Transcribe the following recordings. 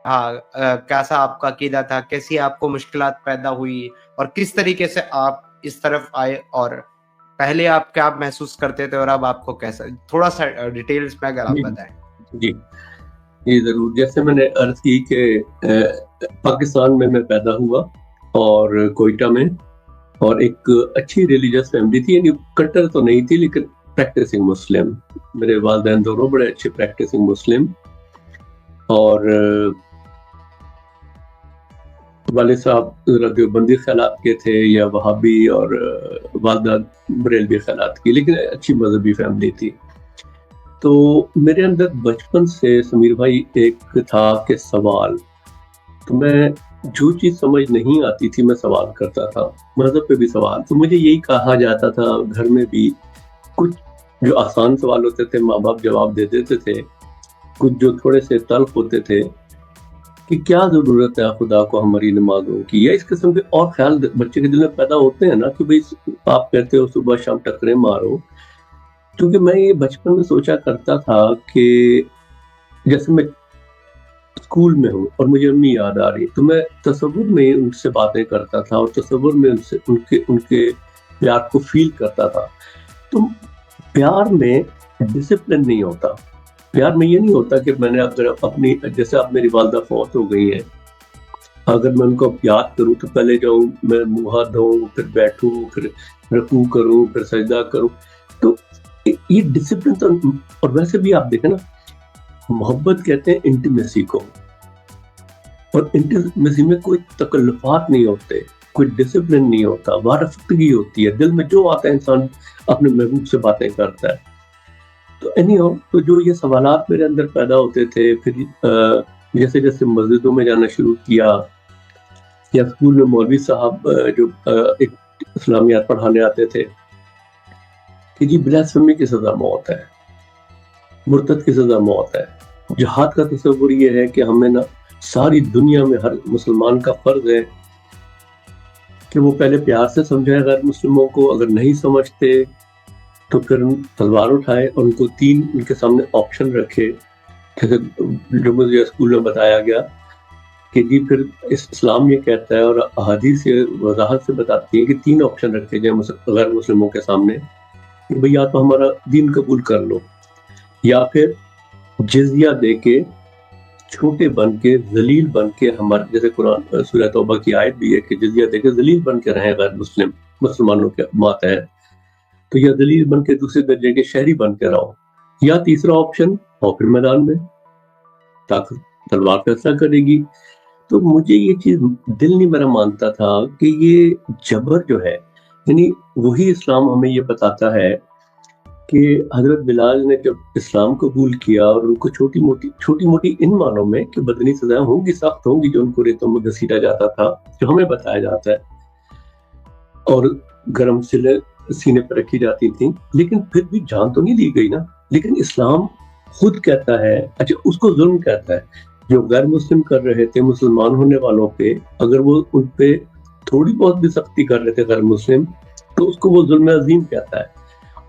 کیسا آپ کا عقیدہ تھا, کیسی آپ کو مشکلات پیدا ہوئی, اور کس طریقے سے آپ اس طرف آئے, اور پہلے آپ کیا محسوس کرتے تھے اور اب آپ کو کیسا, تھوڑا سا ڈیٹیلز میں اگر آپ بتائیں. جی جی ضرور. جیسے میں نے عرض کی کہ پاکستان میں پیدا ہوا اور کوئٹہ میں, اور ایک اچھی ریلیجس فیملی تھی, یعنی کٹر تو نہیں تھی لیکن پریکٹسنگ مسلم. میرے والدین دونوں بڑے اچھے پریکٹسنگ مسلم, اور والد صاحب ذرا دیوبندی خیالات کے تھے یا وہابی, اور والدہ بریلوی خیالات کی, لیکن اچھی مذہبی فیملی تھی. تو میرے اندر بچپن سے سمیر بھائی ایک تھا کہ سوال, تو میں جو چیز سمجھ نہیں آتی تھی میں سوال کرتا تھا, مذہب پہ بھی سوال. تو مجھے یہی کہا جاتا تھا گھر میں بھی, کچھ جو آسان سوال ہوتے تھے ماں باپ جواب دے دیتے تھے, کچھ جو تھوڑے سے تلخ ہوتے تھے کہ کیا ضرورت ہے خدا کو ہماری نمازوں کی, یا اس قسم کے اور خیال بچے کے دل میں پیدا ہوتے ہیں نا کہ بھئی آپ کہتے ہو صبح شام ٹکرے مارو. کیونکہ میں یہ بچپن میں سوچا کرتا تھا کہ جیسے میں اسکول میں ہوں اور مجھے امی یاد آ رہی, تو میں تصور میں ان سے باتیں کرتا تھا اور تصور میں ان کے پیار کو فیل کرتا تھا. تو پیار میں ڈسپلن نہیں ہوتا. پیار میں یہ نہیں ہوتا کہ میں نے اگر اپنی, جیسے اب میری والدہ فوت ہو گئی ہیں, اگر میں ان کو یاد کروں تو پہلے جاؤں, میں منہ ہاتھ دھوؤں, پھر بیٹھوں, پھر رکوع کروں, پھر سجدہ کروں. تو یہ ڈسپلن تو, اور ویسے بھی آپ دیکھیں نا, محبت کہتے ہیں انٹیمیسی کو, اور انٹیمیسی میں کوئی تکلفات نہیں ہوتے, کوئی ڈسپلن نہیں ہوتا, وارفتگی ہوتی ہے, دل میں جو آتا ہے انسان اپنے محبوب سے باتیں کرتا ہے. تو تو جو یہ سوالات میرے اندر پیدا ہوتے تھے, پھر جیسے جیسے مسجدوں میں جانا شروع کیا, یا اسکول میں مولوی صاحب جو ایک اسلامیات پڑھانے آتے تھے کہ جی بلاسفمی کی سزا موت ہے, مرتد کی سزا موت ہے. جہاد کا تصور یہ ہے کہ ہمیں نا ساری دنیا میں ہر مسلمان کا فرض ہے کہ وہ پہلے پیار سے سمجھائے غیر مسلموں کو, اگر نہیں سمجھتے تو پھر تلوار اٹھائے اور ان کو ان کے سامنے آپشن رکھے, جیسے جو مجھے اسکول میں بتایا گیا کہ جی پھر اسلام یہ کہتا ہے, اور احادیث سے وضاحت سے بتاتی ہے کہ 3 آپشن رکھے جائیں غیر مسلموں کے سامنے کہ بھئی یا تو ہمارا دین قبول کر لو, یا پھر جزیہ دے کے چھوٹے بن کے ذلیل بن کے, ہمارے جیسے قرآن سورہ توبہ کی آیت بھی ہے کہ جزیہ دے کے ذلیل بن کے رہیں غیر مسلمانوں کے ماتحت, تو یا ذلیل بن کے دوسرے درجے کے شہری بن کے رہو, یا تیسرا آپشن اور پھر میدان میں طاقت تلوار فیصلہ کرے گی. تو مجھے یہ چیز دل نہیں میرا مانتا تھا کہ یہ جبر جو ہے, یعنی وہی اسلام ہمیں یہ بتاتا ہے کہ حضرت بلال نے جب اسلام قبول کیا اور ان کو چھوٹی موٹی ان معنوں میں کہ بدنی سزائیں ہوں گی, سخت ہوں گی, جو ان کو ریتوں میں گھسیٹا جاتا تھا, جو ہمیں بتایا جاتا ہے, اور گرم سینے پر رکھی جاتی تھیں, لیکن پھر بھی جان تو نہیں دی گئی نا. لیکن اسلام خود کہتا ہے, اچھا اس کو ظلم کہتا ہے, جو غیر مسلم کر رہے تھے مسلمان ہونے والوں پہ, اگر وہ ان پہ تھوڑی بہت بھی سختی کر رہے تھے غیر مسلم, تو اس کو وہ ظلم عظیم کہتا ہے.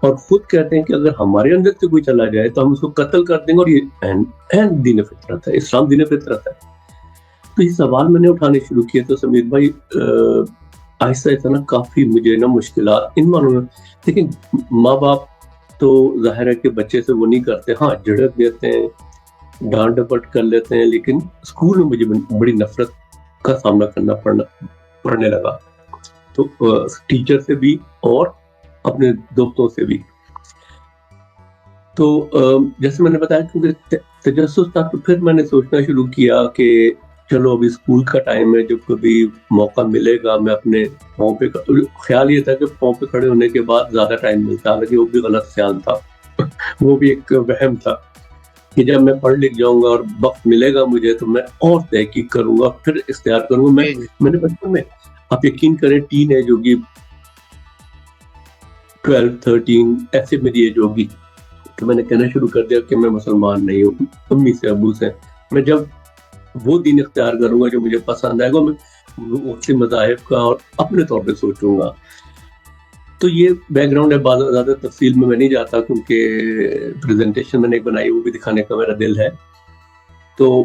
اور خود کہتے ہیں کہ اگر ہمارے اندر سے کوئی چلا جائے تو ہم اس کو قتل کر دیں گے, اور یہ دین فطرت ہے, اسلام دین فطرت ہے. تو یہ سوال میں نے اٹھانے شروع کیے تو سمیر بھائی آہستہ آہستہ نا کافی مجھے نا مشکلات ان معنوں میں, لیکن ماں باپ تو ظاہر ہے کہ بچے سے وہ نہیں کرتے, ہاں جھڑک دیتے ہیں, ڈانٹ ڈپٹ کر لیتے ہیں, لیکن اسکول میں مجھے بڑی نفرت کا سامنا کرنا پڑنے لگا, تو ٹیچر سے بھی اور اپنے دوستوں سے بھی. تو جیسے میں نے بتایا کیونکہ تجسس تھا, تو پھر میں نے سوچنا شروع کیا کہ چلو ابھی اسکول کا ٹائم ہے, جب کبھی موقع ملے گا میں اپنے پاؤں پہ, خیال یہ تھا کہ پاؤں پہ کھڑے ہونے کے بعد زیادہ ٹائم ملتا, حالانکہ وہ بھی غلط خیال تھا, وہ بھی ایک وہم تھا کہ جب میں پڑھ لکھ جاؤں گا اور وقت ملے گا مجھے تو میں اور تحقیق کروں گا, پھر اختیار کروں گا. میں نے بچپن میں, آپ یقین کریں, ٹین ایج ہوگی 12-13 ایسے میری ایج ہوگی, تو میں نے کہنا شروع کر دیا کہ میں مسلمان نہیں ہوں, امی سے ابو سے. میں جب وہ دین اختیار کروں گا جو مجھے پسند آئے گا, میں اسی مذاہب کا اور اپنے طور پہ سوچوں گا. تو یہ بیک گراؤنڈ ہے, زیادہ تفصیل میں نہیں جاتا کیونکہ پریزنٹیشن میں نے ایک بنائی وہ بھی دکھانے کا میرا دل ہے. تو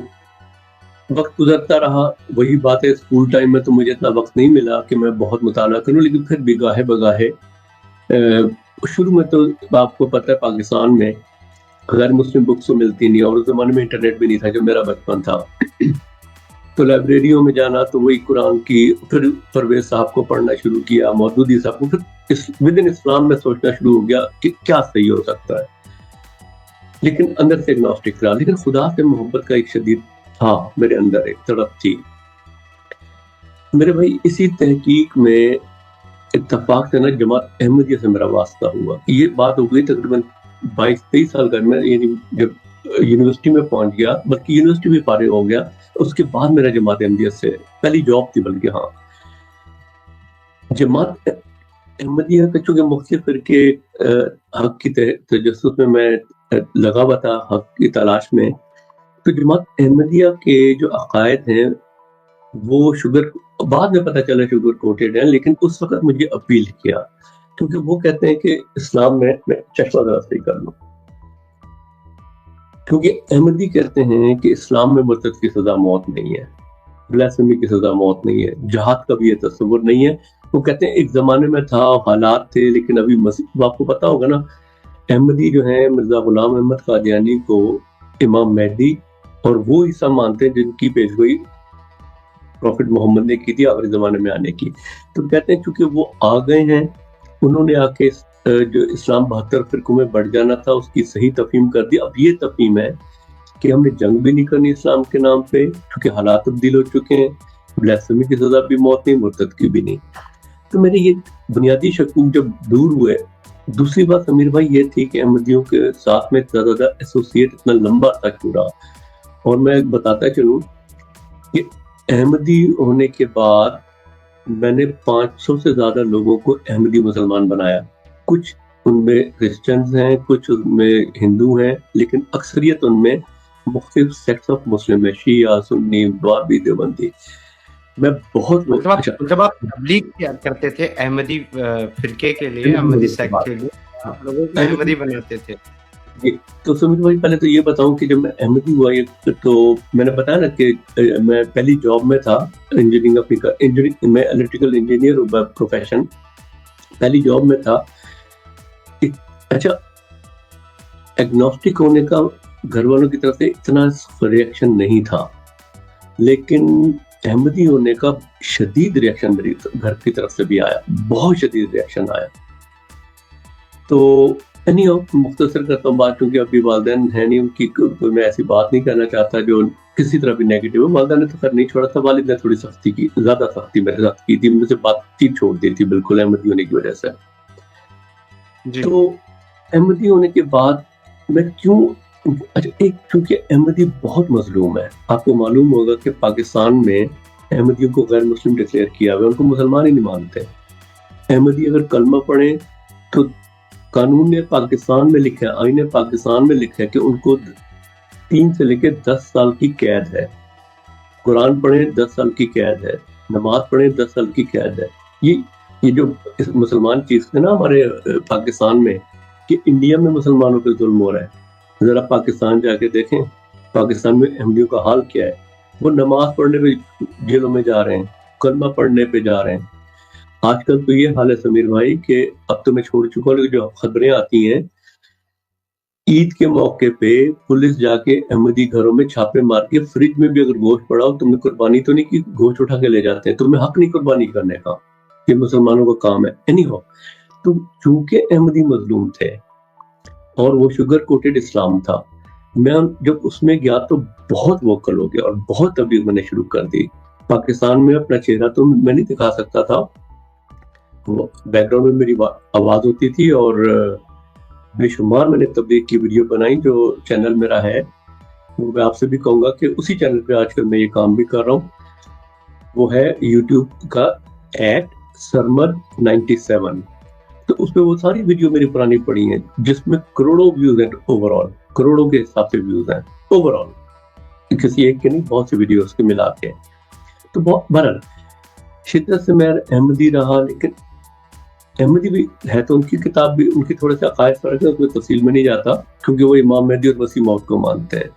وقت گزرتا رہا، وہی بات ہے، اسکول ٹائم میں تو مجھے اتنا وقت نہیں ملا کہ میں بہت مطالعہ کروں، لیکن پھر بھی گاہے بگاہے شروع میں تو آپ کو پتہ ہے پاکستان میں غیر مسلم بکس تو ملتی نہیں، اور اس زمانے میں انٹرنیٹ بھی نہیں تھا جو میرا بچپن تھا، تو لائبریریوں میں جانا تو وہی قرآن کی، پھر پرویز صاحب کو پڑھنا شروع کیا، مودودی صاحب کو، پھر ود ان اسلام میں سوچنا شروع ہو گیا کہ کیا صحیح ہو سکتا ہے، لیکن اندر سے اگنوسٹک رہا، لیکن خدا سے محبت کا ایک شدید تھا میرے اندر، ایک تڑپ تھی میرے بھائی۔ اسی تحقیق میں اتفاق سے نا جماعت احمدیہ سے میرا واسطہ ہوا، یہ بات ہو گئی تقریباً 22-23 سال کا، میں یعنی جب یونیورسٹی میں پہنچ گیا، بلکہ یونیورسٹی بھی فارغ ہو گیا، اس کے بعد میرا جماعت احمدیہ سے پہلی جاب تھی، بلکہ ہاں جماعت احمدیہ کا چونکہ مختلف فرقے حق کی تجسس میں لگا ہوا تھا، حق کی تلاش میں، تو جماعت احمدیہ کے جو عقائد ہیں وہ شوگر، بعد میں پتہ چلا شوگر کوٹیڈ ہیں، لیکن اس وقت مجھے اپیل کیا، کیونکہ وہ کہتے ہیں کہ اسلام میں چشمہ دستی کر لوں، کیونکہ احمدی کہتے ہیں کہ اسلام میں مرتد کی سزا موت نہیں ہے، بلاسفیمی کی سزا موت نہیں ہے، جہاد کا بھی یہ تصور نہیں ہے۔ وہ کہتے ہیں ایک زمانے میں تھا، حالات تھے، لیکن ابھی آپ کو پتا ہوگا نا، احمدی جو ہیں مرزا غلام احمد قادیانی کو امام مہدی اور وہ عیسیٰ مانتے ہیں جن کی پیشگوئی پروفٹ محمد نے کی تھی آخری زمانے میں آنے کی، تو کہتے ہیں چونکہ وہ آ گئے ہیں، انہوں نے آ کے جو اسلام 72 فرقوں میں بڑھ جانا تھا اس کی صحیح تفہیم کر دی۔ اب یہ تفہیم ہے کہ ہم نے جنگ بھی نہیں کرنی اسلام کے نام پہ، کیونکہ حالات تبدیل ہو چکے ہیں، بلاسفیمی کی سزا بھی موت نہیں، مرتد کی بھی نہیں۔ تو میرے یہ بنیادی شکوک جب دور ہوئے، دوسری بات امیر بھائی یہ تھی کہ احمدیوں کے ساتھ میں زیادہ ایسوسیٹ اتنا لمبا تک رہا، اور میں بتاتا چلوں کہ احمدی ہونے کے بعد میں نے 500 سے زیادہ لوگوں کو احمدی مسلمان بنایا، کچھ ان میں کرسچنز ہیں، کچھ ان میں ہندو ہیں، لیکن اکثریت ان میں مختلف سیکٹس آف مسلم ہے، شیعہ، سنی، وہابی، دیوبندی۔ میں بہت جب آپ تبلیغ کیا کرتے تھے احمدی فرقے کے لیے، احمدی سیکٹ کے لیے، آپ لوگوں کو احمدی بناتے تھے؟ تو سمجھ بھائی پہلے تو یہ بتاؤں کہ جب میں احمدی ہوا تو میں نے بتایا نا کہ میں پہلی جاب میں تھا انجینئرنگ، میں الیکٹریکل انجینئر ہوں بائی پروفیشن، پہلی جاب میں تھا۔ اچھا، ایگنوسٹک ہونے کا گھر والوں کی طرف سے اتنا ریئیکشن نہیں تھا، لیکن احمدی ہونے کا شدید ریئیکشن میری گھر کی طرف سے بھی آیا، بہت شدید ریئیکشن آیا۔ تو مختصر کرتا ہوں بات، کیونکہ ابھی والدین ہیں نہیں، ان کی کوئی میں ایسی بات نہیں کرنا چاہتا جو کسی طرح بھی نیگیٹو ہے۔ والدہ نے تو خیر نہیں چھوڑا تھا، والد نے تھوڑی سختی کی، زیادہ سختی میرے ساتھ کی تھی، مجھ سے بات چیت چھوڑ دی تھی بالکل احمدی ہونے کی وجہ سے۔ تو احمدی ہونے کے بعد میں کیونکہ احمدی بہت مظلوم ہے، آپ کو معلوم ہوگا کہ پاکستان میں احمدیوں کو غیر مسلم ڈکلیئر کیا ہوا ہے، ان کو مسلمان ہی نہیں مانتے۔ احمدی اگر کلمہ پڑھیں تو قانون نے پاکستان میں لکھا ہے، آئین پاکستان میں لکھا ہے کہ ان کو 3 سے لے کے 10 سال کی قید ہے، قرآن پڑھیں 10 سال کی قید ہے، نماز پڑھیں 10 سال کی قید ہے۔ یہ جو مسلمان چیز ہے نا ہمارے پاکستان میں، کہ انڈیا میں مسلمانوں پہ ظلم ہو رہا ہے، ذرا پاکستان جا کے دیکھیں پاکستان میں احمدیوں کا حال کیا ہے۔ وہ نماز پڑھنے پہ جیلوں میں جا رہے ہیں، کلمہ پڑھنے پہ جا رہے ہیں۔ آج کل تو یہ حال ہے سمیر بھائی کہ اب تو میں چھوڑ چکا ہوں، جو خبریں آتی ہیں عید کے موقع پہ پولیس جا کے احمدی گھروں میں چھاپے مار کے فریج میں بھی اگر گوشت پڑا ہو، تم نے قربانی تو نہیں کی، گوشت اٹھا کے لے جاتے ہیں، تمہیں حق نہیں قربانی کرنے کا، یہ مسلمانوں کا کام ہے۔ تو چونکہ احمدی مظلوم تھے اور وہ شوگر کوٹڈ اسلام تھا، میں جب اس میں گیا تو بہت ووکل ہو گیا اور بہت تبلیغ میں نے شروع کر دی۔ پاکستان میں اپنا چہرہ تو میں نہیں دکھا سکتا تھا، بیک گراؤنڈ میں میری آواز ہوتی تھی، اور بے شمار میں نے تبلیغ کی ویڈیو بنائی، جو چینل میرا ہے وہ میں آپ سے بھی کہوں گا کہ اسی چینل پہ آج کل میں یہ کام بھی کر رہا ہوں، وہ ہے یوٹیوب کا @سرمد97، تو اس پہ وہ ساری ویڈیو میری پرانی پڑی ہیں جس میں کروڑوں ویوز ہیں، اوور آل کروڑوں کے حساب سے ویوز ہیں اوور آل، کسی ایک کے نہیں، بہت سی ویڈیوز کے ملا کے۔ تو بہرحال شدت سے میں احمدی رہا، لیکن احمدی بھی ہے تو ان کی کتاب بھی، ان کی تھوڑے سے عقائد فرق ہے، اس میں تفصیل میں نہیں جاتا، کیونکہ وہ امام مہدی اور مسیح موعود کو مانتے ہیں۔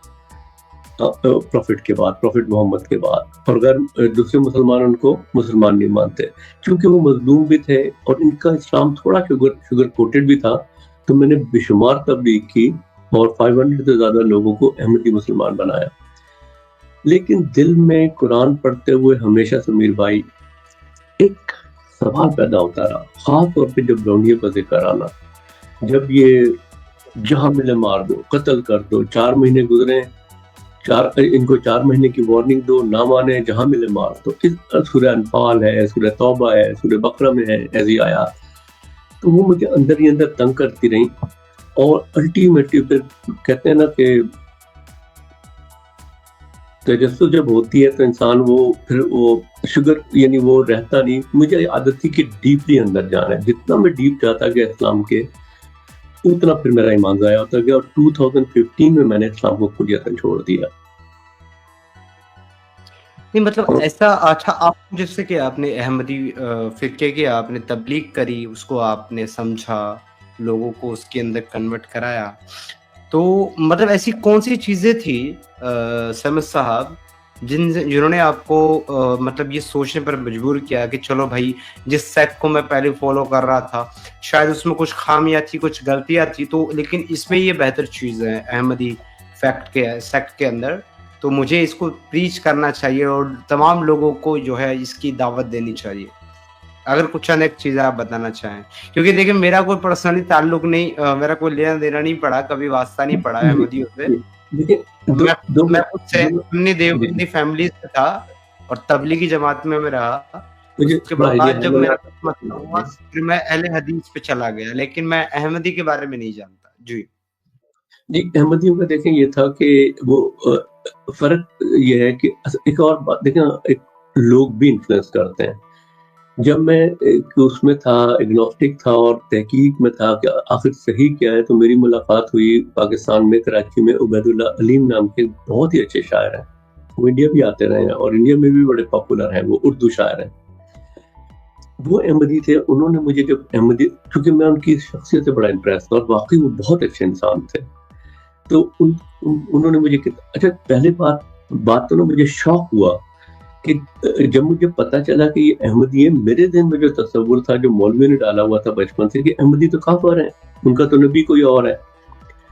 پروفٹ کے بعد، پروفٹ محمد کے بعد، اور اگر دوسرے مسلمان ان کو مسلمان نہیں مانتے، چونکہ وہ مظلوم بھی تھے اور ان کا اسلام تھوڑا شوگر کوٹڈ بھی تھا، تو میں نے بے شمار تبلیغ کی اور 500 سے زیادہ لوگوں کو احمدی مسلمان بنایا. لیکن دل میں قرآن پڑھتے ہوئے ہمیشہ سمیر بھائی ایک سوال پیدا ہوتا رہا، خاص طور پہ جب لونڈیوں کا ذکر آنا، جب یہ جہاں ملے مار دو، قتل کر دو، 4 مہینے گزرے، ان کو 4 مہینے کی وارننگ دو، نہ مانے، جہاں ملے مار دو. سورہ انفال ہے، سورہ توبہ ہے، سورہ بقرہ میں ہے ایسی آیات. تو وہ مجھے اندر ہی اندر تنگ کرتی رہی، اور الٹیمیٹلی پھر کہتے ہیں نا کہ تجسس جب ہوتی ہے تو انسان وہ شوگر یعنی وہ رہتا نہیں. مجھے عادت تھی کہ ڈیپلی اندر جانا ہے، جتنا میں ڈیپ جاتا گیا اسلام کے اتنا پھر میرا ایمان ضائع ہوتا گیا، اور 2015 میں نے اسلام کو کلیتاً چھوڑ دیا. نہیں مطلب ایسا اچھا، آپ جیسے کہ آپ نے احمدی فرقے کی آپ نے تبلیغ کری، اس کو آپ نے سمجھا، لوگوں کو اس کے اندر کنورٹ کرایا، تو مطلب ایسی کون سی چیزیں تھی سمد صاحب جنہوں نے آپ کو مطلب یہ سوچنے پر مجبور کیا کہ چلو بھائی جس سیکٹ کو میں پہلے فالو کر رہا تھا شاید اس میں کچھ خامیاں تھی، کچھ غلطیاں تھی، تو لیکن اس میں یہ بہتر چیز ہے احمدی سیکٹ کے اندر، تو مجھے اس کو پریچ کرنا چاہیے اور تمام لوگوں کو جو ہے اس کی دعوت دینی چاہیے. اگر کچھ ایک چیزیں آپ بتانا چاہیں، کیونکہ دیکھیں میرا کوئی پرسنلی تعلق نہیں، میرا کوئی لینا دینا نہیں پڑا، کبھی واسطہ نہیں پڑا احمدیوں سے. میں خود سے سنی دیوبندی فیملی سے تھا اور تبلیغی جماعت میں رہا. اس کے بعد جب میرا مطلب ہوا پھر میں اہل حدیث پہ چلا گیا، لیکن میں احمدی کے بارے میں نہیں جانتا. جی احمدیوں کا دیکھیں یہ تھا کہ وہ فرق یہ ہے کہ ایک اور بات دیکھیں، ایک لوگ بھی انفلوئنس کرتے ہیں. جب میں اس میں تھا، اگنوسٹک تھا اور تحقیق میں تھا کہ آخر صحیح کیا ہے، تو میری ملاقات ہوئی پاکستان میں کراچی میں عبید اللہ علیم نام کے بہت ہی اچھے شاعر ہیں. وہ انڈیا بھی آتے رہے ہیں اور انڈیا میں بھی بڑے پاپولر ہیں، وہ اردو شاعر ہیں. وہ احمدی تھے. انہوں نے مجھے جب احمدی، کیونکہ میں ان کی شخصیت سے بڑا امپریس تھا اور واقعی وہ بہت اچھے انسان تھے، تو انہوں نے مجھے اچھا پہلے بات تو نا مجھے شوق ہوا کہ جب مجھے پتا چلا کہ یہ احمدی ہے. میرے ذہن میں جو تصور تھا جو مولوی نے ڈالا ہوا تھا بچپن سے کہ احمدی تو کافر ہیں، ان کا تو نبی کوئی اور ہے.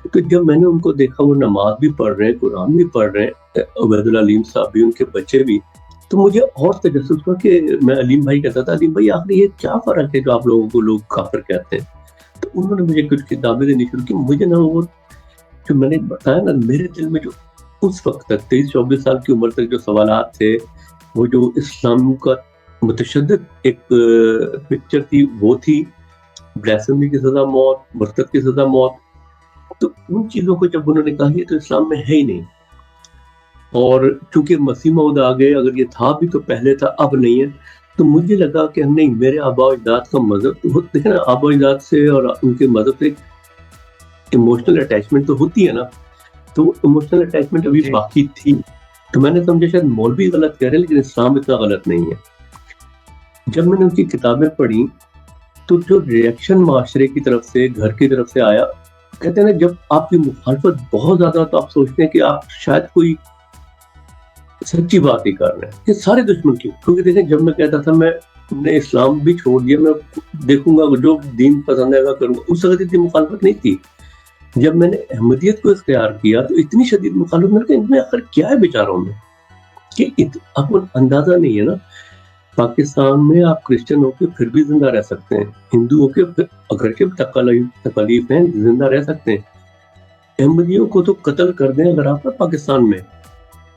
تو جب میں نے ان کو دیکھا وہ نماز بھی پڑھ رہے ہیں، قرآن بھی پڑھ رہے ہیں، عبید اللہ علیم صاحب بھی، ان کے بچے بھی، تو مجھے اور تجسس ہوا کہ میں علیم بھائی کہتا تھا، علیم بھائی آخر یہ کیا فرق ہے جو آپ لوگوں کو لوگ کافر کہتے ہیں. تو انہوں نے مجھے کچھ کتابیں دینی شروع کی. مجھے نا وہ جو میں نے بتایا نا، میرے دل میں جو اس وقت تک 23-24 سال کی عمر تک جو سوالات تھے، وہ جو اسلام کا متشدد ایک پکچر تھی، وہ تھی بلیسمی کی سزا موت، مرتد کی سزا موت. تو ان چیزوں کو جب انہوں نے کہا یہ تو اسلام میں ہے ہی نہیں، اور چونکہ مسیح موعود آ گئے، اگر یہ تھا بھی تو پہلے تھا اب نہیں ہے، تو مجھے لگا کہ نہیں، میرے آباء و اجداد کا مذہب دیکھیں نا، آباء و اجداد سے اور ان کے مذہب سے ایموشنل اٹیچمنٹ تو ہوتی ہے نا، تو ایموشنل اٹیچمنٹ ابھی باقی تھی. تو میں نے سمجھا شاید مولوی غلط کہہ رہے ہیں لیکن اسلام اتنا غلط نہیں ہے. جب میں نے ان کی کتابیں پڑھی تو جو ریئیکشن معاشرے کی طرف سے، گھر کی طرف سے آیا، کہتے ہیں نا جب آپ کی مخالفت بہت زیادہ تو آپ سوچتے ہیں کہ آپ شاید کوئی سچی بات ہی کر رہے ہیں، کہ سارے دشمن کی. کیونکہ دیکھیں جب میں کہتا تھا میں نے اسلام بھی چھوڑ دیا، میں دیکھوں گا جو دین پسند ہے گا کروں گا، اس وقت اتنی مخالفت نہیں تھی. جب میں نے احمدیت کو اختیار کیا تو اتنی شدید مخالفت، میں نے کہا ان میں آخر کیا ہے بیچاروں میں، کہ آپ کو اندازہ نہیں ہے نا. پاکستان میں آپ کرسچن ہو کے پھر بھی زندہ رہ سکتے ہیں، ہندو ہو کے اگرچہ تکالیف ہیں زندہ رہ سکتے ہیں. احمدیوں کو تو قتل کر دیں اگر آپ پاکستان میں،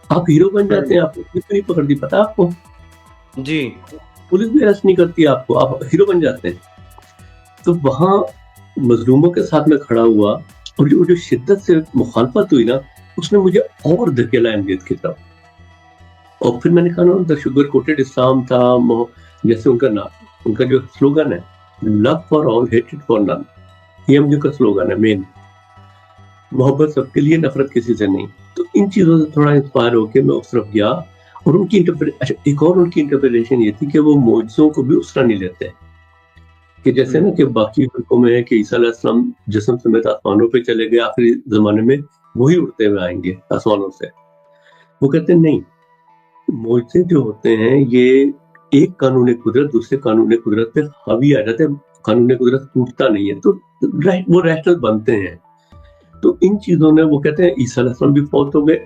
آپ ہیرو بن جاتے ہیں. آپ کو پولیس نہیں پکڑتی، پتا آپ کو؟ جی پولیس بھی ارسٹ نہیں کرتی آپ کو، آپ ہیرو بن جاتے ہیں. تو وہاں مظلوموں کے ساتھ میں کھڑا ہوا، اور جو شدت سے مخالفت ہوئی نا، اس نے مجھے اور دھکیلا احمدیت کی طرف. اور پھر میں نے کہا نا دا شوگر کوٹڈ اسلام تھا، جیسے ان کا جو سلوگن ہے لو فار آل ہیٹڈ فار نن، یہ ہم جو کا سلوگن ہے مین، محبت سب کے لیے، نفرت کسی سے نہیں. تو ان چیزوں سے تھوڑا انسپائر ہو کے میں اس طرف گیا. اور ان کی ایک اور ان کی انٹرپریٹیشن یہ تھی کہ وہ معجزوں کو بھی اس طرح نہیں لیتے کہ جیسے نا کہ باقی فرقوں میں ہے کہ عیسیٰ علیہ السلام جسم سمیت آسمانوں پہ چلے گئے، آخری زمانے میں وہی اڑتے ہوئے آئیں گے آسمانوں سے. وہ کہتے ہیں نہیں، معجزے جو ہوتے ہیں یہ ایک قانون قدرت دوسرے قانون قدرت پہ حاوی آ جاتے ہیں، قانون قدرت ٹوٹتا نہیں ہے، تو وہ ریشنل بنتے ہیں. تو ان چیزوں نے، وہ کہتے ہیں عیسیٰ علیہ السلام بھی فوت ہو گئے،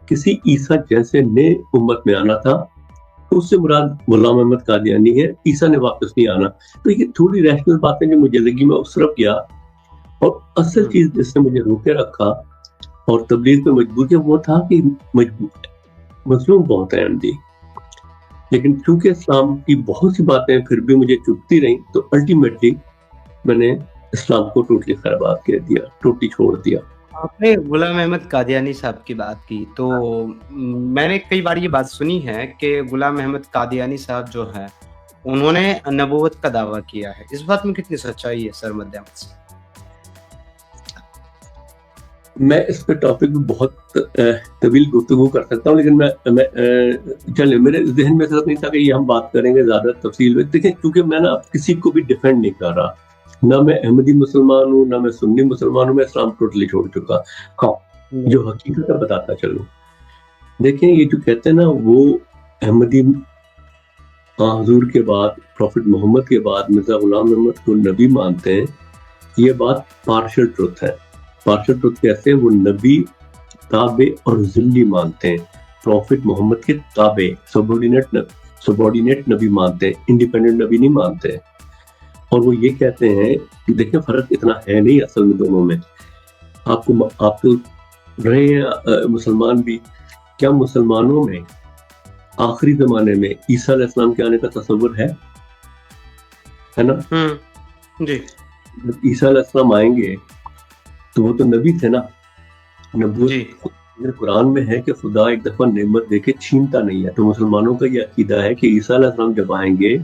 کسی عیسیٰ جیسے نے امت میں آنا تھا، تو اس سے مراد غلام احمد قادیانی ہے، عیسیٰ نے واپس نہیں آنا. تو یہ تھوڑی ریشنل باتیں جو مجھے لگی، میں اس طرف گیا، اور اصل چیز جس نے مجھے روکے رکھا اور تبلیغ پہ مجبور کیا وہ تھا کہ مظلوم بہت ہیں احمدی، لیکن چونکہ اسلام کی بہت سی باتیں پھر بھی مجھے چبھتی رہیں، تو الٹیمیٹلی میں نے اسلام کو ٹوٹلی برباد کر دیا، ٹوٹلی چھوڑ دیا. آپ نے غلام احمد قادیانی صاحب کی بات کی، تو میں نے کئی بار یہ بات سنی ہے کہ غلام احمد قادیانی صاحب جو ہے انہوں نے نبوت کا دعویٰ کیا ہے، اس بات میں کتنی سچائی ہے سر مد احمد سے؟ میں اس پہ ٹاپک میں بہت طویل گفتگو کر سکتا ہوں، لیکن میں چلے میرے ذہن میں ضرورت نہیں تھا کہ یہ ہم بات کریں گے زیادہ تفصیل میں. دیکھیں، کیونکہ میں نا کسی کو بھی ڈیفینڈ نہیں کر رہا، نہ میں احمدی مسلمان ہوں نہ میں سنی مسلمان ہوں، میں اسلام ٹوٹلی چھوڑ چکا. ہاں، جو حقیقت ہے بتاتا چلوں. دیکھیں، یہ جو کہتے ہیں نا وہ احمدی حضور کے بعد، پروفٹ محمد کے بعد مرزا غلام احمد کو نبی مانتے ہیں، یہ بات پارشل ٹروتھ ہے. پارشل ٹروتھ کیسے؟ وہ نبی تابع اور ذلی مانتے ہیں، پروفٹ محمد کے تابع، سبارڈینیٹ نبی مانتے ہیں، انڈیپینڈنٹ نبی نہیں مانتے. اور وہ یہ کہتے ہیں کہ دیکھیں فرق اتنا ہے نہیں اصل میں دونوں میں. آپ کو رہے ہیں مسلمان بھی، کیا مسلمانوں میں آخری زمانے میں عیسیٰ علیہ السلام کے آنے کا تصور ہے نا؟ جی. جب عیسیٰ علیہ السلام آئیں گے تو وہ تو نبی تھے نا. نبوت قرآن میں ہے کہ خدا ایک دفعہ نعمت دے کے چھینتا نہیں ہے. تو مسلمانوں کا یہ عقیدہ ہے کہ عیسیٰ علیہ السلام جب آئیں گے،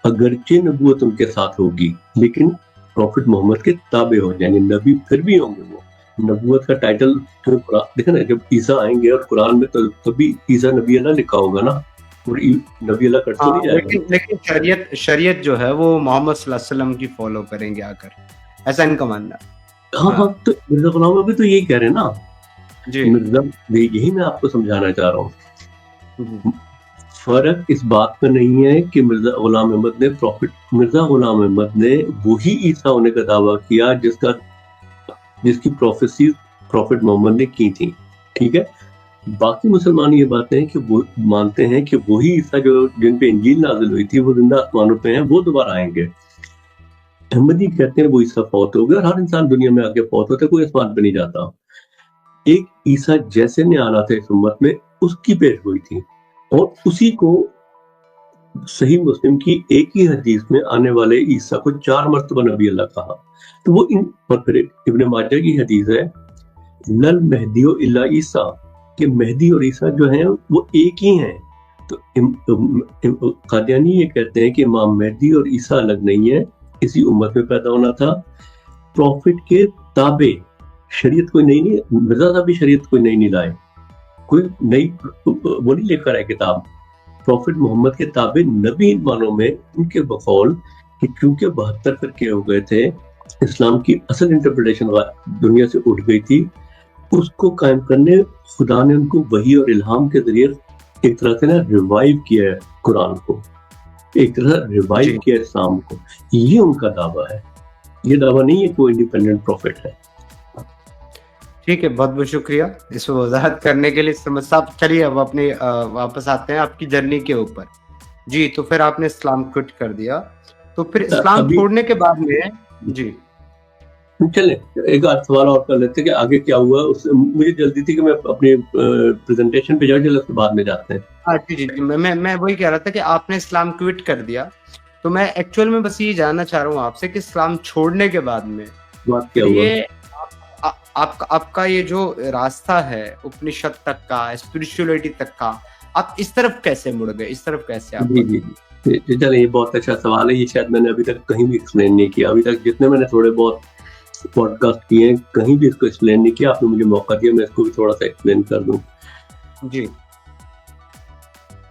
اگرچہ نبوت ان کے ساتھ ہوگی لیکن پروفٹ محمد کے تابع ہو جائیں گے، نبی پھر بھی ہوں گے. وہ نبوت کا ٹائٹل دیکھیں نا، جب عیسیٰ آئیں گے اور قرآن میں تبھی عیسیٰ نبی اللہ لکھا ہوگا نا، نبی اللہ کٹ تو نہیں جائے گا. لیکن شریعت جو ہے وہ محمد صلی اللہ علیہ وسلم کی فالو کریں گے آ کر، ایسا ان کا ماننا. ہاں، تو مرزا غلام احمد بھی تو یہی کہہ رہے ہیں نا. جی، یہی میں آپ کو سمجھانا چاہ رہا ہوں. فرق اس بات پہ نہیں ہے کہ مرزا غلام احمد نے وہی عیسیٰ ہونے کا دعویٰ کیا جس کی پروفیسی پروفٹ محمد نے کی تھی. ٹھیک ہے، باقی مسلمان یہ باتیں ہیں کہ وہ مانتے ہیں کہ وہی عیسیٰ جو جن پہ انجیل نازل ہوئی تھی وہ زندہ آسمانوں پہ ہیں، وہ دوبارہ آئیں گے. احمدی کہتے ہیں وہ عیسیٰ فوت ہو گیا، اور ہر انسان دنیا میں آ کے فوت ہوتا ہے، کوئی آسمان پہ نہیں جاتا. ایک عیسیٰ جیسے نے آنا تھا اس امت میں، اس کی پیش ہوئی تھی، اور اسی کو صحیح مسلم کی ایک ہی حدیث میں آنے والے عیسیٰ کو 4 مرتبہ نبی اللہ کہا. تو وہ اور پھر ابن ماجہ کی حدیث ہے لل مہدی الا عیسیٰ، کہ مہدی اور عیسیٰ جو ہیں وہ ایک ہی ہیں. تو قادیانی یہ کہتے ہیں کہ امام مہدی اور عیسیٰ الگ نہیں ہے، اسی امت میں پیدا ہونا تھا، پروفٹ کے تابع. شریعت کوئی نئی نہیں، مرزا صاحب بھی شریعت کوئی نئی نہیں لائے، کوئی نئی وہ نہیں لے کر آئے کتاب. پروفٹ محمد کے تابع نبی مانوں میں ان کے بقول کہ چونکہ 72 فرقے ہو گئے تھے، اسلام کی اصل انٹرپریٹیشن دنیا سے اٹھ گئی تھی، اس کو قائم کرنے خدا نے ان کو وحی اور الہام کے ذریعے ایک طرح سے ریوائیو کیا ہے، قرآن کو ایک طرح ریوائیو کیا اسلام کو. یہ ان کا دعویٰ ہے، یہ دعویٰ نہیں ہے کہ وہ انڈیپینڈنٹ پروفٹ ہے. ٹھیک ہے، بہت بہت شکریہ اس کو وضاحت کرنے کے لیے سرمد صاحب. چلیے اب اپنے واپس آتے ہیں آپ کی جرنی کے اوپر. جی، تو پھر آپ نے اسلام کوئٹ کر دیا، تو پھر اسلام چھوڑنے کے بعد میں جی چلیں ایک آدھ سوال اور کر لیتے کہ آگے کیا ہوا. مجھے جلدی تھی کہ میں اپنی پریزنٹیشن پہ جاؤں، چلو اس کے بعد میں جاتے ہیں. ہاں جی، میں وہی کہہ رہا تھا کہ آپ نے اسلام کوئٹ کر دیا، تو میں ایکچوئل میں بس یہ جاننا چاہ رہا ہوں آپ سے کہ اسلام چھوڑنے کے بعد میں بات کیا ہوا. آپ کا یہ جو راستہ ہے اپنشد تک کا، اسپرچولیٹی تک کا، آپ اس طرف کیسے مڑ گئے، اس طرف کیسے آپ؟ جی چلیں، یہ بہت اچھا سوال ہے. یہ شاید میں نے ابھی تک کہیں بھی ایکسپلین نہیں کیا. ابھی تک جتنے میں نے تھوڑے بہت پوڈ کاسٹ کیے ہیں کہیں بھی اس کو ایکسپلین نہیں کیا. آپ نے مجھے موقع دیا، میں اس کو بھی تھوڑا سا ایکسپلین کر دوں. جی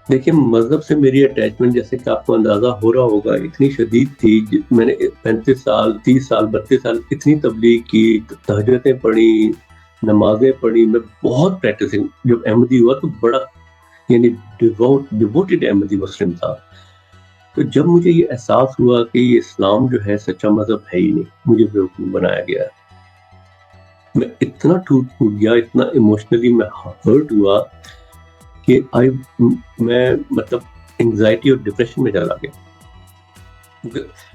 دیکھیں، مذہب سے میری اٹیچمنٹ جیسے کہ آپ کو اندازہ ہو رہا ہوگا اتنی شدید تھی. میں نے 35 سال 30 سال 32 سال اتنی تبلیغ کی، تہجدیں پڑھی، نمازیں پڑھی، میں بہت پریکٹسنگ. جب احمدی ہوا تو بڑا یعنی ڈیووٹڈ احمدی مسلم تھا. تو جب مجھے یہ احساس ہوا کہ یہ اسلام جو ہے سچا مذہب ہے ہی نہیں، مجھے بیوقوف بنایا گیا ہے، میں اتنا ٹوٹ گیا، اتنا ایموشنلی میں ہرٹ ہوا کہ میں مطلب انگزائٹی اور ڈپریشن میں چلا گیا.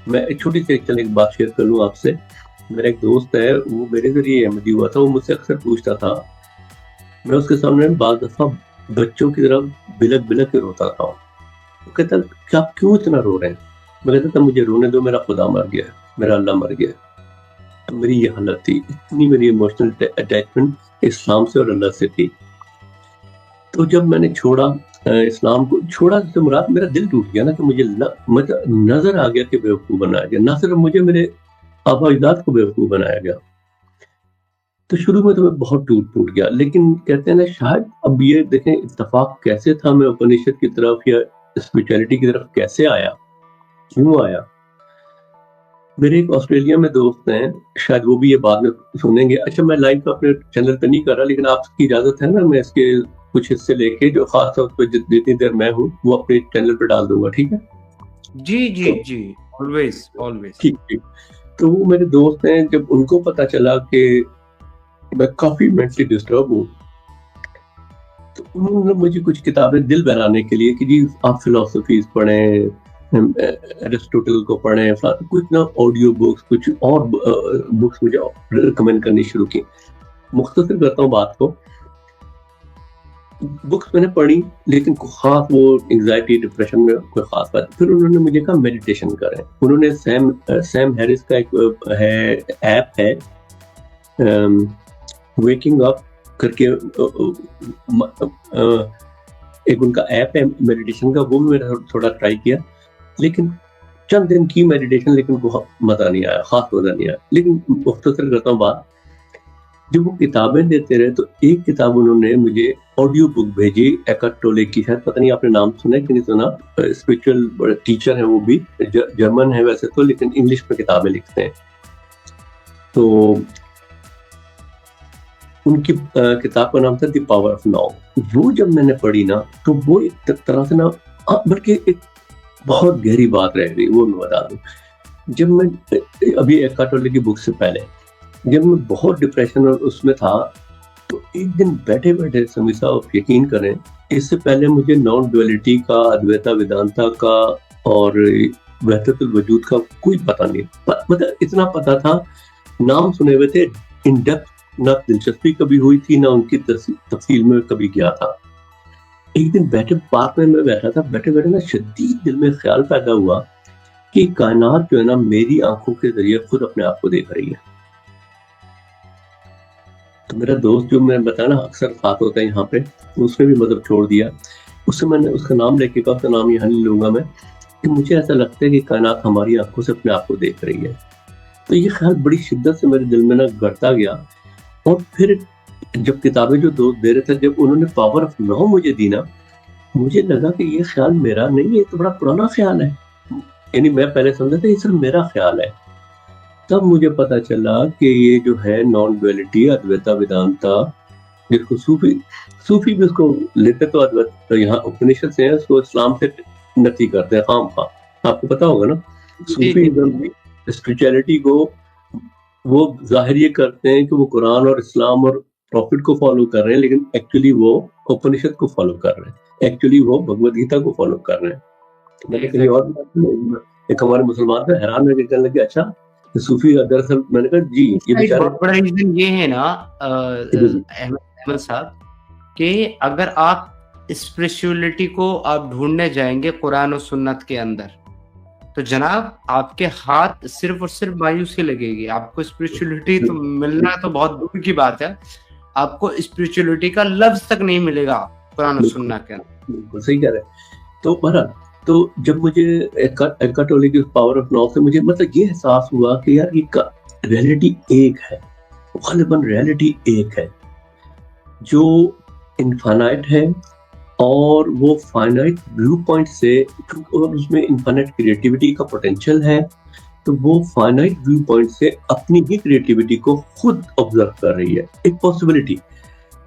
میں ایک چھوٹی سی ایک بات شیئر کر لوں آپ سے. میرا ایک دوست ہے، وہ میرے ذریعے احمدی ہوا تھا. وہ مجھ سے اکثر پوچھتا تھا، میں اس کے سامنے بعض دفعہ بچوں کی طرح بلک بلک کے روتا تھا. وہ کہتا کہ آپ کیوں اتنا رو رہے ہیں؟ میں کہتا تھا مجھے رونے دو، میرا خدا مر گیا، میرا اللہ مر گیا. تو میری یہ حالت تھی، اتنی میری ایموشنل اٹیچمنٹ اسلام سے اور اللہ سے تھی. تو جب میں نے چھوڑا اسلام کو، چھوڑا تو مراد میرا دل ٹوٹ گیا نا، کہ مجھے نظر آ گیا کہ بیوقوف بنایا گیا. نہ صرف مجھے، میرے آبا اجداد کو بیوقوف بنایا گیا. تو شروع میں تو میں بہت ٹوٹ گیا، لیکن کہتے ہیں نا شاید اب یہ دیکھیں اتفاق کیسے تھا، میں اپنشد کی طرف یا اسپرچویلٹی کی طرف کیسے آیا، کیوں آیا. میرے ایک آسٹریلیا میں دوست ہیں، شاید وہ بھی یہ بعد میں سنیں گے. اچھا میں لائیو اپنے چینل پہ نہیں کر رہا، لیکن آپ کی اجازت ہے نا میں اس کے کچھ حصے لے کے جو خاص طور پہ جتنی دیر میں ہوں وہ اپنے چینل پہ ڈال دوں گا، ٹھیک ہے؟ جی آلویز. ٹھیک. تو وہ میرے دوست ہیں، جب ان کو پتا چلا کہ میں کافی مینٹلی ڈسٹرب ہوں، تو انہوں نے مجھے کچھ کتابیں دل بہلانے کے لیے کہ جی آپ فلسفیز پڑھیں، ایرسٹوٹل کو پڑھیں، کچھ نا آڈیو بکس، کچھ اور بکس مجھے ریکمینڈ کرنی شروع کی. مختصر کرتا ہوں بات کو، بکس میں نے پڑھی لیکن کوئی خاص وہ انگزائٹی ڈپریشن میں کوئی خاص بات. پھر انہوں نے مجھے کہا میڈیٹیشن کریں. انہوں نے سیم ہیرس کا ایک ایپ ہے ویکنگ اپ کر کے، ایک ان کا ایپ ہے میڈیٹیشن کا، وہ بھی میں نے تھوڑا ٹرائی کیا، لیکن چند دن کی میڈیٹیشن، لیکن بہت مزہ نہیں آیا، خاص مزہ نہیں آیا. لیکن مختصر کرتا ہوں بات، جب وہ کتابیں دیتے رہے تو ایک کتاب انہوں نے مجھے آڈیو بک بھیجی، ایکارٹ ٹولے کی، شاید پتہ نہیں آپ نے نام سنا ہے کہ نہیں سنا. اسپرچل ٹیچر ہیں وہ بھی، جرمن ہے ویسے تو، لیکن انگلش میں کتابیں لکھتے ہیں. تو ان کی کتاب کا نام تھا دی پاور آف ناؤ. وہ جب میں نے پڑھی نا تو وہ ایک طرح سے نا، بلکہ ایک بہت گہری بات رہ گئی، وہ میں بتا دوں. جب میں ابھی ایکارٹ ٹولے کی بک سے پہلے جب میں بہت ڈپریشن اور اس میں تھا، تو ایک دن بیٹھے سمی صاحب یقین کریں، اس سے پہلے مجھے نان ڈویلٹی کا، ادویتا ویدانتا کا اور وحدت الوجود کا کوئی پتہ نہیں. مطلب اتنا پتہ تھا، نام سنے ہوئے تھے، ان ڈیپتھ نہ دلچسپی کبھی ہوئی تھی، نہ ان کی تفصیل میں کبھی گیا تھا. ایک دن بیٹھے پارک میں بیٹھا تھا، بیٹھے نا شدید دل میں خیال پیدا ہوا کہ کائنات جو ہے نا میری آنکھوں کے ذریعے خود اپنے آپ کو دیکھ رہی ہے. تو میرا دوست جو میں بتایا نا اکثر ساتھ ہوتا ہے یہاں پہ، اس نے بھی مذہب چھوڑ دیا. اس سے میں نے اس کا نام لے کے کہا، اس کا نام یہاں نہیں لوں گا میں، کہ مجھے ایسا لگتا ہے کہ کائنات ہماری آنکھوں سے اپنے آپ کو دیکھ رہی ہے. تو یہ خیال بڑی شدت سے میرے دل میں نا گڑتا گیا. اور پھر جب کتابیں جو دوست دے رہے تھے، جب انہوں نے پاور آف ناؤ مجھے دی نا، مجھے لگا کہ یہ خیال میرا نہیں ہے، یہ تو بڑا پرانا خیال ہے. یعنی میں پہلے سمجھا تھا یہ صرف میرا خیال ہے. تب مجھے پتا چلا کہ یہ جو ہے نان ڈویلٹی، ادویتا ویدانتا، جس کو صوفی بھی اس کو لیتے تو یہاں اپنشد سے ہیں، اس کو اسلام سے نفی کرتے ہیں خام خواہ. آپ کو پتا ہوگا نا، صوفی اسپرچویلٹی کو وہ ظاہر یہ کرتے ہیں کہ وہ قرآن اور اسلام اور پروفٹ کو فالو کر رہے ہیں، لیکن ایکچولی وہ اپنشد کو فالو کر رہے ہیں، ایکچولی وہ بھگوت گیتا کو فالو کر رہے ہیں. میں نے کہیں اور ایک ہمارے مسلمان کا حیران ہے کہ کہنے لگے اچھا صوفی، دراصل میں نے کہا جی یہ بیچارے، بڑا ریزن یہ ہے نا احمد صاحب، کہ اگر آپ اسپرچولیٹی کو آپ ڈھونڈنے جائیں گے قرآن و سنت کے اندر، تو جناب آپ کے ہاتھ صرف اور صرف مایوسی لگے گی. آپ کو اسپرچولیٹی تو ملنا تو بہت دور کی بات ہے، آپ کو اسپرچولیٹی کا لفظ تک نہیں ملے گا قرآن و سنت کے اندر. بالکل صحیح کہہ رہے ہیں. تو بہرحال تو جب مجھے ایکارٹ ٹولے کی پاور آف ناؤ سے مجھے مطلب یہ احساس ہوا کہ یار یہ ریئلٹی ایک ہے، غالباً ریئلٹی ایک ہے جو انفائنائٹ ہے، اور وہ فائنائٹ ویو پوائنٹ سے، اس میں انفائنائٹ کریٹیوٹی کا پوٹینشیل ہے، تو وہ فائنائٹ ویو پوائنٹ سے اپنی ہی کریٹیوٹی کو خود آبزرو کر رہی ہے، ایک پاسبلٹی.